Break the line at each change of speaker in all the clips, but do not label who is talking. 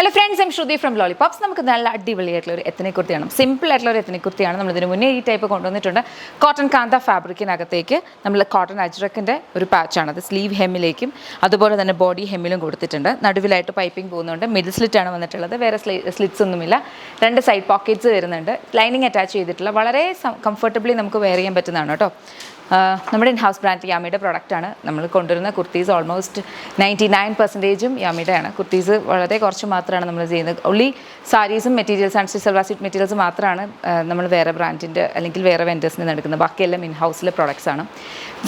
Hello friends, I'm Shruti from lollipops. നമുക്ക് നല്ല അടിപൊളിയായിട്ടുള്ള ഒരു എത്തനിക് കുർത്തിയാണ്, സിമ്പിൾ ആയിട്ടുള്ള ഒരു എത്തനിക് കുർത്തിയാണ്. നമ്മളിതിന് മുന്നേ ഈ ടൈപ്പ് കൊണ്ടുവന്നിട്ടുണ്ട്. കോട്ടൺ കാന്ത ഫാബ്രിക്കിനകത്തേക്ക് നമ്മൾ കോട്ടൺ അജ്രക്കിൻ്റെ ഒരു പാച്ചാണ്. അത് സ്ലീവ് ഹെമ്മിലേക്കും അതുപോലെ തന്നെ ബോഡി ഹെമ്മിലും കൊടുത്തിട്ടുണ്ട്. നടുവിലായിട്ട് പൈപ്പിംഗ് പോകുന്നുണ്ട്. മിഡിൽ സ്ലിറ്റാണ് വന്നിട്ടുള്ളത്. വേറെ സ്ലിറ്റ്സ് ഒന്നുമില്ല. 2 സൈഡ് പോക്കറ്റ്സ് വരുന്നുണ്ട്. ലൈനിങ് അറ്റാച്ച് ചെയ്തിട്ടുള്ള വളരെ കംഫർട്ടബിളി നമുക്ക് വെയർ ചെയ്യാൻ പറ്റുന്നതാണ് കേട്ടോ. നമ്മുടെ ഇൻ ഹൗസ് ബ്രാൻഡ് യാമിയുടെ പ്രൊഡക്റ്റാണ്. നമ്മൾ കൊണ്ടുവരുന്ന കുർത്തീസ് ഓൾമോസ്റ്റ് 99% യാമിയുടെയാണ്. കുർത്തീസ് വളരെ കുറച്ച് മാത്രമാണ് നമ്മൾ ചെയ്യുന്നത്. ഒള്ളി സാരീസും materials and salwar suit materials മാത്രമാണ് നമ്മൾ വേറെ ബ്രാൻഡിൻ്റെ അല്ലെങ്കിൽ വേറെ വെൻഡേഴ്സിൽ നിന്ന് എടുക്കുന്നത്. ബാക്കിയെല്ലാം ഇൻ ഹൗസിലെ പ്രൊഡക്ട്സ് ആണ്.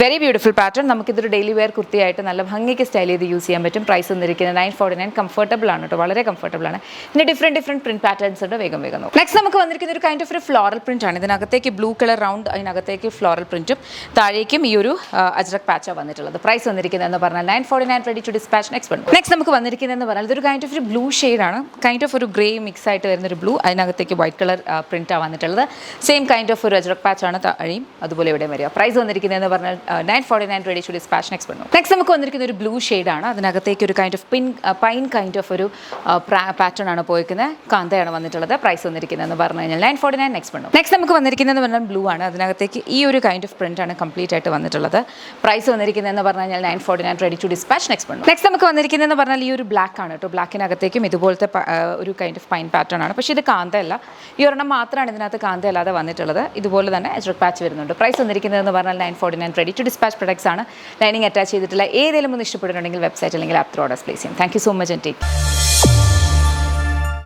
Very beautiful pattern. നമുക്കിതൊരു ഡെയിലി വെയർ കുർത്തിയായിട്ട് നല്ല ഭംഗിക്ക് സ്റ്റൈൽ ചെയ്ത് യൂസ് ചെയ്യാൻ പറ്റും. പ്രൈസ് വന്നിരിക്കുന്നത് 949. കംഫർട്ടബിൾ ആണ് കേട്ടോ, വളരെ കംഫർട്ടബിൾ ആണ്. ഇതിന് ഡിഫറെൻറ്റ് പ്രിന്റ് പാറ്റേൺസ് ഉണ്ട്. വേഗം നോക്കും. നെക്സ്റ്റ് നമുക്ക് വന്നിരിക്കുന്ന ഒരു കൈൻഡ് ഓഫ് ഒരു ഫ്ലോറൽ പ്രിന്റ് ആണ്. ഇതിനകത്തേക്ക് ബ്ലൂ കളർ റൗണ്ട്, അതിനകത്തേക്ക് ഫ്ലോറൽ പ്രിന്റും താഴേക്കും ഈ ഒരു അജ്രക് പാച്ചാണ് വന്നിട്ടുള്ളത്. പ്രൈസ് വന്നിരിക്കുന്നതെന്ന് പറഞ്ഞാൽ 949. Ready to dispatch. നെക്സ്റ്റ് നമുക്ക് വന്നിരിക്കുന്നതെന്ന് പറഞ്ഞാൽ ഇതൊരു കൈൻഡ് ഓഫ് ഒരു ബ്ലൂ ഷെയ്ഡാണ്. കൈൻഡ് ഓഫ് ഒരു ഗ്രേ മിക്സ് ആയിട്ട് വരുന്നൊരു ബ്ലൂ, അതിനകത്തേക്ക് വൈറ്റ് കളർ പ്രിന്റാണ് വന്നിട്ടുള്ളത്. സെയിം കൈൻഡ് ഓഫ് ഒരു അജ്രക് പാച്ചാണ് താഴെയും അതുപോലെ ഇവിടെ വരിക. പ്രൈസ് വന്നിരിക്കുന്നതെന്ന് പറഞ്ഞാൽ 949. Ready to dispatch. നെക്സ്റ്റ് നമുക്ക് വന്നിരിക്കുന്ന ഒരു ബ്ലൂ ഷെയ്ഡാണ്. അതിനകത്തേക്ക് ഒരു kind of pine kind of ഒരു പാറ്റേൺ ആണ് പോയിരിക്കുന്നത്. കാന്തയാണ് വന്നിട്ടുള്ളത്. പ്രൈസ് വന്നിരിക്കുന്നതെന്ന് പറഞ്ഞു കഴിഞ്ഞാൽ 949. നെക്സ്റ്റ് നമുക്ക് വന്നിരിക്കുന്നതെന്ന് പറഞ്ഞാൽ ബ്ലൂ ആണ്. അതിനകത്തേക്ക് ഈ ഒരു കൈൻഡ് ഓഫ് പ്രിന്റ് ആണ് കംപ്ലീറ്റ് ആയിട്ട് വന്നിട്ടുള്ളത്. പ്രൈസ് വന്നിരിക്കുന്നതെന്ന് പറഞ്ഞു കഴിഞ്ഞാൽ 949. Ready to dispatch. നെക്സ്റ്റ് നമുക്ക് വന്നിരിക്കുന്നതെന്ന് പറഞ്ഞാൽ ഈ ഒരു ബ്ലാക്ക് ആണ് കേട്ടോ. ബ്ലാക്കിനകത്തേക്കും ഇതുപോലത്തെ ഒരു കൈൻഡ് ഓഫ് പൈൻ പാറ്റേൺ ആണ്. പക്ഷേ ഇത് കാന്തയല്ല. ഈ ഒരെണ്ണം മാത്രമാണ് ഇതിനകത്ത് കാന്തയല്ലാതെ വന്നിട്ടുള്ളത്. ഇതുപോലെ തന്നെ അജ്രക് പാച്ച് വരുന്നുണ്ട്. പ്രൈസ് വന്നിരിക്കുന്നതെന്ന് പറഞ്ഞാൽ 949. റെഡി ടു ഡിസ്പാച്ച് പ്രൊഡക്ട്സ് ആണ്. ലൈനിങ് അറ്റാച്ച് ചെയ്തിട്ടുള്ള ഏതെങ്കിലും ഒന്ന് ഇഷ്ടപ്പെട്ടിട്ടുണ്ടെങ്കിൽ വെബ്സൈറ്റ് അല്ലെങ്കിൽ ആപ്പ് ത്രൂ ഓർഡേഴ്സ് പ്ലേസ് ചെയ്യാം. Thank you so much and take